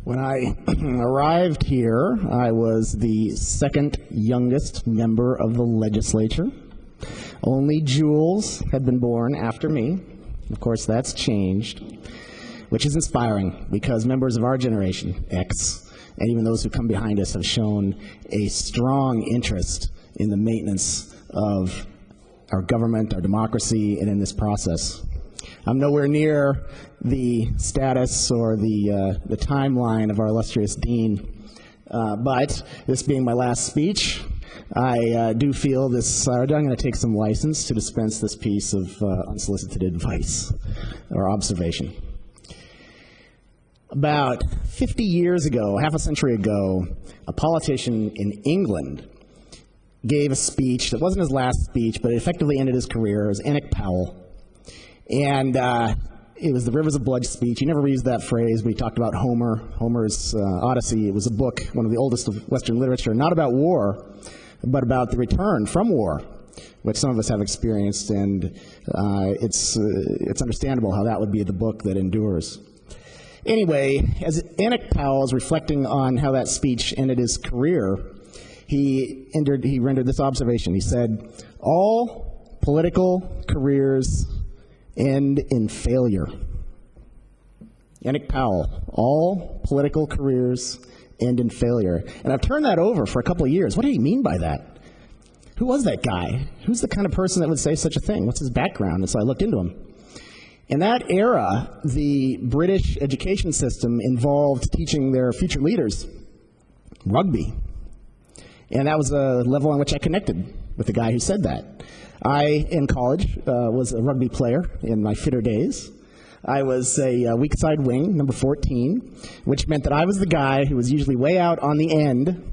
When I arrived here, I was the second youngest member of the legislature. Only Jules had been born after me. Of course, that's changed, which is inspiring because members of our generation, X, and even those who come behind us have shown a strong interest in the maintenance of our government, our democracy, and in this process. I'm nowhere near the status or the timeline of our illustrious dean, but this being my last speech, I do feel this, I'm going to take some license to dispense this piece of unsolicited advice or observation. About 50 years ago, half a century ago, a politician in England gave a speech that wasn't his last speech, but it effectively ended his career. It was Enoch Powell. And it was the Rivers of Blood speech. He never used that phrase, but he talked about Homer's Odyssey. It was a book, one of the oldest of Western literature, not about war, but about the return from war, which some of us have experienced, and it's understandable how that would be the book that endures. Anyway, as Enoch Powell is reflecting on how that speech ended his career, he rendered this observation. He said, "All political careers end in failure." Enoch Powell, all political careers end in failure. And I've turned that over for a couple of years. What did he mean by that? Who was that guy? Who's the kind of person that would say such a thing? What's his background? And so I looked into him. In that era, the British education system involved teaching their future leaders rugby. And that was a level on which I connected with the guy who said that. I, in college, was a rugby player in my fitter days. I was a weak side wing, number 14, which meant that I was the guy who was usually way out on the end,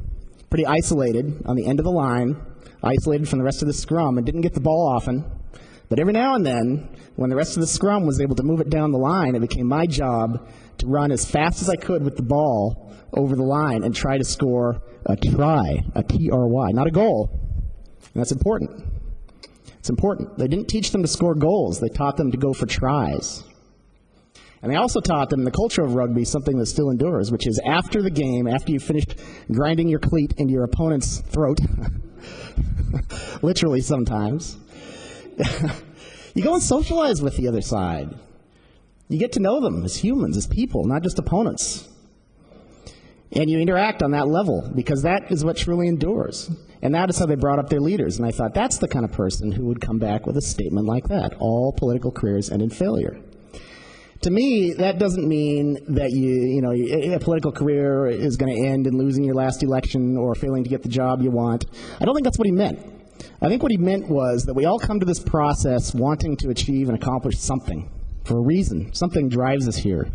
pretty isolated on the end of the line, isolated from the rest of the scrum, and didn't get the ball often. But every now and then, when the rest of the scrum was able to move it down the line, it became my job to run as fast as I could with the ball over the line and try to score a try, a T-R-Y, not a goal. And that's important. It's important. They didn't teach them to score goals. They taught them to go for tries. And they also taught them the culture of rugby, something that still endures, which is after the game, after you've finished grinding your cleat into your opponent's throat, literally sometimes, you go and socialize with the other side. You get to know them as humans, as people, not just opponents. And you interact on that level, because that is what truly endures. And that is how they brought up their leaders. And I thought, that's the kind of person who would come back with a statement like that. All political careers end in failure. To me, that doesn't mean that a political career is going to end in losing your last election or failing to get the job you want. I don't think that's what he meant. I think what he meant was that we all come to this process wanting to achieve and accomplish something for a reason. Something drives us here.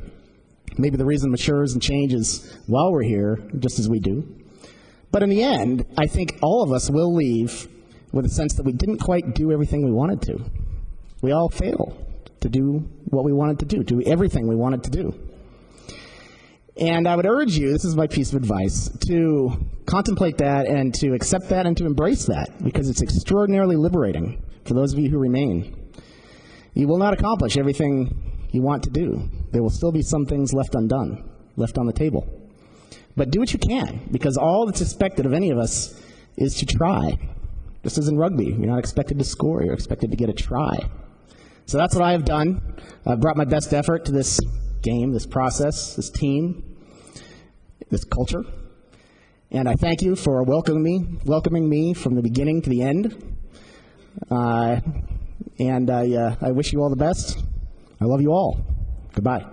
Maybe the reason matures and changes while we're here, just as we do. But in the end, I think all of us will leave with a sense that we didn't quite do everything we wanted to. We all fail to do what we wanted to do everything we wanted to do. And I would urge you, this is my piece of advice, to contemplate that and to accept that and to embrace that, because it's extraordinarily liberating for those of you who remain. You will not accomplish everything you want to do. There will still be some things left undone, left on the table. But do what you can, because all that's expected of any of us is to try. Just as in rugby, you're not expected to score, you're expected to get a try. So that's what I have done. I've brought my best effort to this game, this process, this team, this culture. And I thank you for welcoming me from the beginning to the end. I wish you all the best. I love you all. Goodbye.